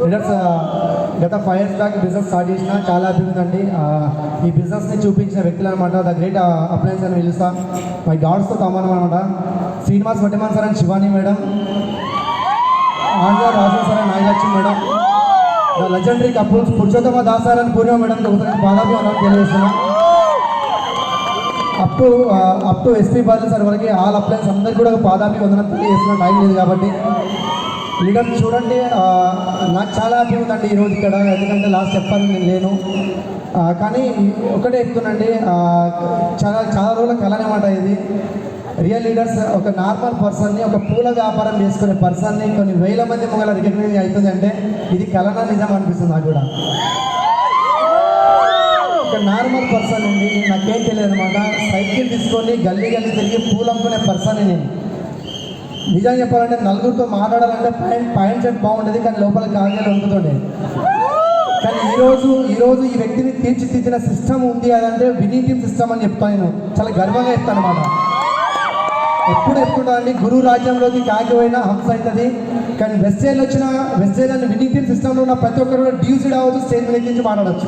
Leaders గత 5 years back business start చేసిన చాలా హ్యాపీ అండి. ఈ బిజినెస్ని చూపించిన వ్యక్తులు అనమాట ద గ్రేట్ అప్లయన్స్ అని పిలుస్తా. మై గాడ్స్తో సమానం అనమాట. Srinivas Vaddeman sir and Shivani madam, Andhra Raju sir and Nagalakshmi madam, the legendary couples Purushottama Das sir and Purnima madam ఒకసారి పాదాభివందనం తెలియజేస్తున్నాం. అప్ టు ఎస్పీ బాధ్యులు సార్ వరకు ఆల్ అప్లయన్స్ అందరికీ కూడా పాదాభివందనం తెలియజేస్తున్నాం. టైం లేదు కాబట్టి లీడర్ చూడండి, నాకు చాలా హ్యాపీ ఉందండి ఈరోజు ఇక్కడ. ఎందుకంటే లాస్ట్ చెప్పాలి నేను లేను, కానీ ఒకటే చెప్తున్నాండి, చాలా చాలా రోజుల కళ అనమాట ఇది. రియల్ లీడర్స్ ఒక నార్మల్ పర్సన్ని, ఒక పూల వ్యాపారం చేసుకునే పర్సన్ని కొన్ని వేల మంది మొగల రికగ్నైజ్ అవుతుంది అంటే ఇది కళనా నిజం అనిపిస్తుంది నాకు కూడా. ఒక నార్మల్ పర్సన్ అండి, నాకేం తెలియదు అనమాట. సైకిల్ తీసుకొని గల్లీ గల్లీ తిరిగి పూలు అమ్ముకునే పర్సన్ నేను. నిజంగా చెప్పాలంటే నలుగురితో మాట్లాడాలంటే పాయింట్ సెట్ బాగుండేది, కానీ లోపల కాగేలు వండుతుండే. కానీ ఈరోజు ఈ వ్యక్తిని తీర్చిదిద్దిన సిస్టమ్ ఉంది అదంటే వినింగ్ టీమ్ సిస్టమ్ అని చెప్తాను. నేను చాలా గర్వంగా చెప్తాను అనమాట. ఎప్పుడు చెప్తుంటానండి, గురు రాజ్యంలోకి కాకి పోయినా హంస అవుతుంది. కానీ వెస్టేజ్ వచ్చిన వెస్టేజ్ అని వినింగ్ టీమ్ సిస్టంలో ఉన్న ప్రతి ఒక్కరు కూడా డ్యూసిడ్ అవ్వచ్చు, స్టేజ్ మీద నుంచి మాట్లాడవచ్చు.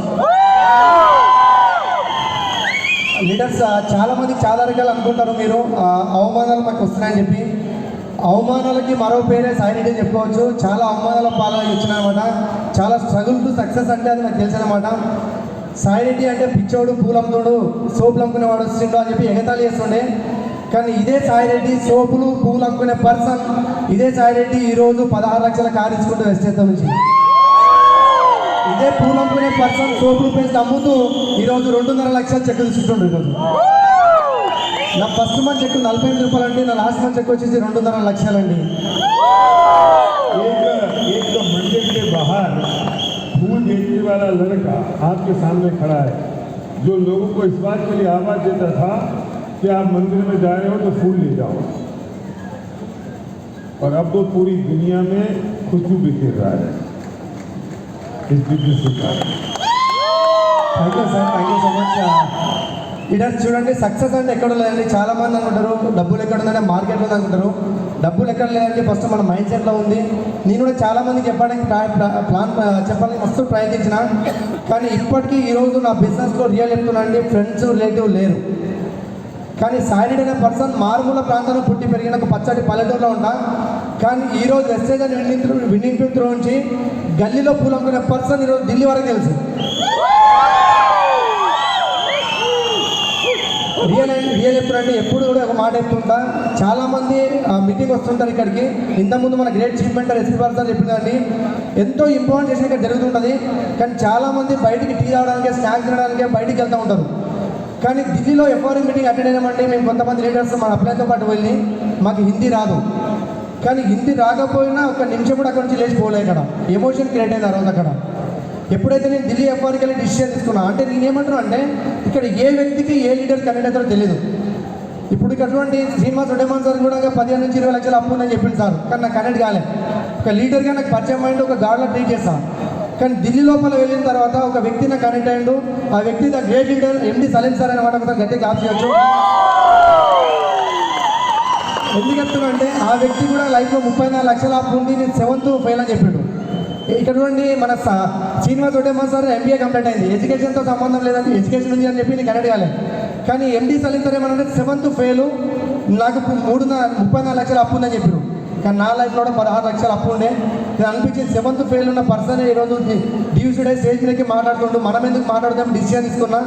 లీడర్స్ చాలామంది చాలా రకాలు అనుకుంటారు మీరు, అవమానాలు మాకు వస్తున్నాయని చెప్పి. అవమానాలకి మరో పేరే సాయిరెడ్డి అని చెప్పుకోవచ్చు. చాలా అవమానాల పాలన వచ్చినాయన్నమాట. చాలా స్ట్రగుల్ టు సక్సెస్ అంటే అది నాకు తెలిసిన అనమాట. సాయిరెడ్డి అంటే పిచ్చోడు, పూలమ్ముతోడు, సోపులు అమ్ముకునేవాడు వచ్చిండు అని చెప్పి ఎగతాళి చేస్తుండే. కానీ ఇదే సాయిరెడ్డి సోపులు పూలు అమ్ముకునే పర్సన్, ఇదే సాయిరెడ్డి ఈరోజు 16 లక్షల కారు ఇచ్చుకుంటూ వెస్టేజ్ నుంచి. ఇదే పూలు అమ్ముకునే పర్సన్ సోపులు పేస్ట్ అమ్ముతూ ఈరోజు 2.5 లక్షల చెక్ తీసుకుంటుండ్రు. ఈరోజు నా ఫస్ట్ మంత్ చెక్ 45 రూపాయలు అండి, నా లాస్ట్ మంత్ చెక్ వచ్చేసి 2.5 లక్షలండి. एक तो मंदिर के बाहर फूल बेचने वाला लड़का आपके सामने खड़ा है, जो लोगों को इस बात के लिए आवाज देता था कि आप मंदिर में जा रहे हो तो फूल ले जाओ, और अब तो पूरी दुनिया में खुशबू बिखेर रहा है इस बिजनेस के कारण. Thank you sir, thank you so much. Leaders చూడండి, సక్సెస్ అంటే ఎక్కడ లేదండి. చాలామంది అనుకుంటారు డబ్బులు ఎక్కడ ఉందంటే మార్కెట్లో ఉంది అనుకుంటారు. డబ్బులు ఎక్కడ లేదంటే ఫస్ట్ మన మైండ్ సెట్లో ఉంది. నేను కూడా చాలామందికి చెప్పడానికి చెప్పడానికి మస్తు ప్రయత్నించిన, కానీ ఇప్పటికీ ఈరోజు నా బిజినెస్లో రియల్ చెప్తున్నానండి, ఫ్రెండ్స్ రిలేటివ్ లేరు. కానీ సాయిరెడ్డి అనే పర్సన్ మారుమూల ప్రాంతంలో పుట్టి పెరిగిన ఒక పచ్చటి పల్లెటూరులో ఉంటా. కానీ ఈరోజు వెస్టేజ్ అని విన్నింగ్ త్రూ నుంచి గల్లీలో పూలు అమ్ముకునే పర్సన్ ఈరోజు ఢిల్లీ వరకు తెలుసు. రియల్ ఎప్పుడంటే ఎప్పుడు కూడా ఒక మాట చెప్తుంటా. చాలామంది మీటింగ్ వస్తుంటారు ఇక్కడికి. ఇంతకుముందు మన great chief mentor SP person చెప్పిందండి, ఎంతో ఇంపార్టెంట్ చేసిన ఇక్కడ జరుగుతుంటుంది. కానీ చాలామంది బయటికి టీ తాగడానికి, స్నాక్స్ తినడానికి బయటికి వెళ్తూ ఉంటారు. కానీ ఢిల్లీలో ఎఫ్ఆర్ఐ మీటింగ్ అటెండ్ అయినామంటే మేము కొంతమంది లీడర్స్ మన అప్లైతో పాటు వెళ్ళి, మాకు హిందీ రాదు, కానీ హిందీ రాకపోయినా ఒక నిమిషం కూడా అక్కడి నుంచి లేచిపోలే. ఇక్కడ ఎమోషన్ క్రియేట్ అయింది ఆ రోజు. అక్కడ ఎప్పుడైతే నేను ఢిల్లీ ఎఫ్ఆర్కి వెళ్ళి డిసిషన్ తీసుకున్నా అంటే నేనేమంటాను అంటే, ఇక్కడ ఏ వ్యక్తికి ఏ లీడర్ కనెక్ట్ అవుతారో తెలియదు. ఇప్పుడు అటువంటి శ్రీనివాస్ వడ్డేమాన్ సార్ కూడా 15 నుంచి 20 లక్షలు అప్పు ఉందని చెప్పింది సార్, కానీ నాకు కనెక్ట్ కాలే. ఒక లీడర్గా నాకు పరిచయం అయ్యిండు, ఒక గాడ్లో ట్రీట్ చేస్తాను. కానీ ఢిల్లీ లోపల వెళ్ళిన తర్వాత ఒక వ్యక్తి నాకు కనెక్ట్ అయ్యిండు. ఆ వ్యక్తి the great leader MD Saleem sir అనమాట. ఒకసారి గట్టిగా క్లాప్ చేయొచ్చు. ఎందుకు చెప్తున్నా అంటే, ఆ వ్యక్తి కూడా లైఫ్లో 34 లక్షల అప్పు ఉంది, నేను 7th ఫెయిల్ అని చెప్పిండు. ఇక్కడ చూడండి, మన Srinivas Vaddeman sir MBA complete అయింది, ఎడ్యుకేషన్తో సంబంధం లేదని ఎడ్యుకేషన్ ఉంది అని చెప్పి నేను కనెక్ట్ కాలేదు. కానీ ఎండి సలీం సార్ ఏమన్నా 7th ఫెయిల్, నాకు 34 లక్షల అప్పు ఉందని చెప్పారు. కానీ నా లైఫ్లో కూడా 16 లక్షల అప్పు ఉండే. నేను అనిపించింది 7th ఫెయిల్ ఉన్న పర్సన్ ఈరోజు డ్యూస్డే స్టేజ్ మీదకి మాట్లాడుతుంటూ మనం ఎందుకు మాట్లాడదాం డిసిషన్ తీసుకున్నా.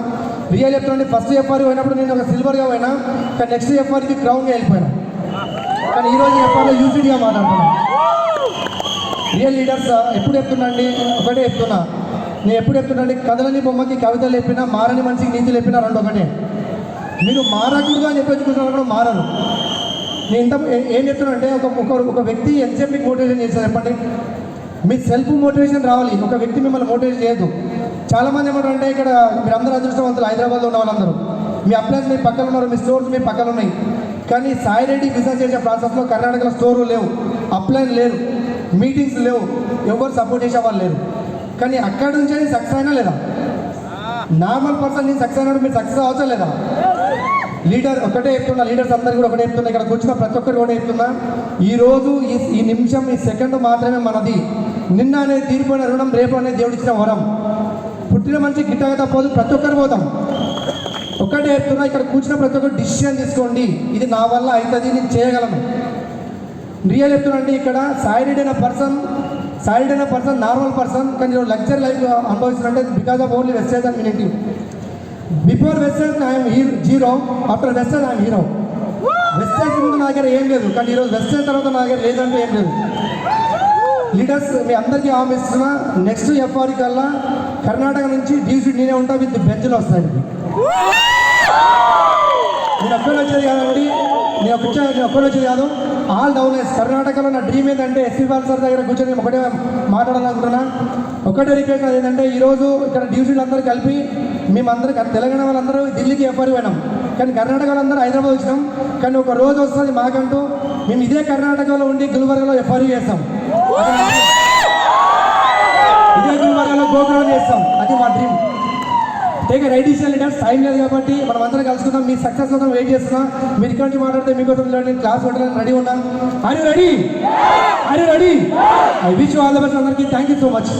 రియల్ చెప్తుంటే ఫస్ట్ ఎఫ్ఆర్ పోయినప్పుడు నేను ఒక సిల్వర్గా పోయినా, కానీ నెక్స్ట్ ఎఫ్ఆర్కి క్రౌన్గా వెళ్ళిపోయినా. కానీ ఈరోజు ఎఫ్ఆర్లో యూసీడీగా మాట్లాడుతున్నాను. రియల్ లీడర్స్ ఎప్పుడు చెప్తున్నాండి, ఒకటే చెప్తున్నా. నేను ఎప్పుడు చెప్తున్నాండి, కథలని బొమ్మకి కవితలు చెప్పినా, మారని మనిషికి నీతులు చెప్పినా రెండు ఒకటే. మీరు మారకూడదు అని చెప్పేసుకుంటున్నారు కూడా మారరు. నేను ఇంత ఏం చెప్తున్నా అంటే, ఒక వ్యక్తి ఎంతసేపు మీకు మోటివేషన్ చేస్తారు చెప్పండి. మీ సెల్ఫ్ మోటివేషన్ రావాలి, ఒక వ్యక్తి మిమ్మల్ని మోటివేషన్ చేయదు. చాలామంది ఏమంటారంటే, ఇక్కడ మీరు అందరూ అదృష్టవంతులు, హైదరాబాద్లో ఉన్న వాళ్ళందరూ మీ అప్లయన్స్ మీ పక్కన ఉన్నారు, మీ స్టోర్స్ మీ పక్కన ఉన్నాయి. కానీ సాయిరెడ్డి బిజినెస్ చేసే ప్రాసెస్లో కర్ణాటకలో స్టోర్లు లేవు, అప్లైన్ లేరు, మీటింగ్స్ లేవు, ఎవరు సపోర్ట్ చేసే వాళ్ళు లేరు. కానీ అక్కడి నుంచి సక్సెస్ అయినా లేదా? నార్మల్ పర్సన్ నేను సక్సెస్ అయినాడు, మీరు సక్సెస్ అవసరం లేదా? లీడర్ ఒకటే చెప్తున్నా, లీడర్స్ అందరూ కూడా ఒకటే చెప్తున్నా, ఇక్కడ కూర్చున్న ప్రతి ఒక్కరు కూడా చెప్తున్నా, ఈరోజు ఈ నిమిషం ఈ సెకండ్ మాత్రమే మనది. నిన్న అనేది తీరిపోయిన రుణం, రేపు అనేది దేవుడిచ్చిన వరం. పుట్టిన మనిషి గిట్టగా తప్పదు, ప్రతి ఒక్కరు పోతాం. ఒక్కటే చెప్తున్నా, ఇక్కడ కూర్చున్న ప్రతి ఒక్కరు డిసిషన్ తీసుకోండి, ఇది నా వల్ల అవుతుంది, నేను చేయగలను. రియల్ చెప్తున్నా అంటే ఇక్కడ సాయిడ్ అయిన పర్సన్ నార్మల్ పర్సన్, కానీ లగ్జరీ లైఫ్ అనుభవిస్తున్నట్టే because of only wastage and మినిటీ. Before wastage I'm zero, after wastage I'm hero. Wastage ముందు నా దగ్గర ఏం లేదు, కానీ ఈరోజు వెస్టేజ్ తర్వాత నా దగ్గర లేదంటే ఏం లేదు. లీడర్స్ మీ అందరికీ హామీ ఇస్తున్నా, నెక్స్ట్ ఎఫ్ఆర్ కల్లా కర్ణాటక నుంచి డీసీ నేనే ఉంటా విత్ బెంచ్లు వస్తాయి. నేను ఒక్కరు వచ్చేది కాదండి, నేను ఒక్కరు వచ్చేది కాదు, ఆల్ డౌనర్స్. కర్ణాటకలో నా డ్రీమ్ ఏంటంటే ఎస్పీ బాల్ సార్ దగ్గర కూర్చొని నేను ఒకటే మాట్లాడాలనుకుంటున్నా. ఒకటే రిక్వెస్ట్ అది ఏంటంటే, ఈరోజు ఇక్కడ డీసీలు అందరూ కలిపి మేమందరూ తెలంగాణ వాళ్ళందరూ ఢిల్లీకి ఎఫ్ఆర్ పోయినాం, కానీ కర్ణాటక వాళ్ళందరూ హైదరాబాద్ వచ్చినాం. కానీ ఒక రోజు వస్తుంది మాకంటూ, మేము ఇదే కర్ణాటకలో ఉండి గుల్బర్గాలో ఎఫ్ఆర్ చేస్తాం, ఇదే గుల్బర్గాలో గోకులం చేస్తాం. అది మా dream. Take right decision leaders. Time లేదు కాబట్టి మనం అందరం కలుసుకుందాం. మీ సక్సెస్ కోసం వెయిట్ చేస్తున్నా. మీరు ఇక్కడ నుంచి మాట్లాడితే మీకోసం నేను క్లాస్ కొట్టడానికి రెడీ ఉన్నాను. Are you ready? I wish you all the best అందరికీ. Thank you so much.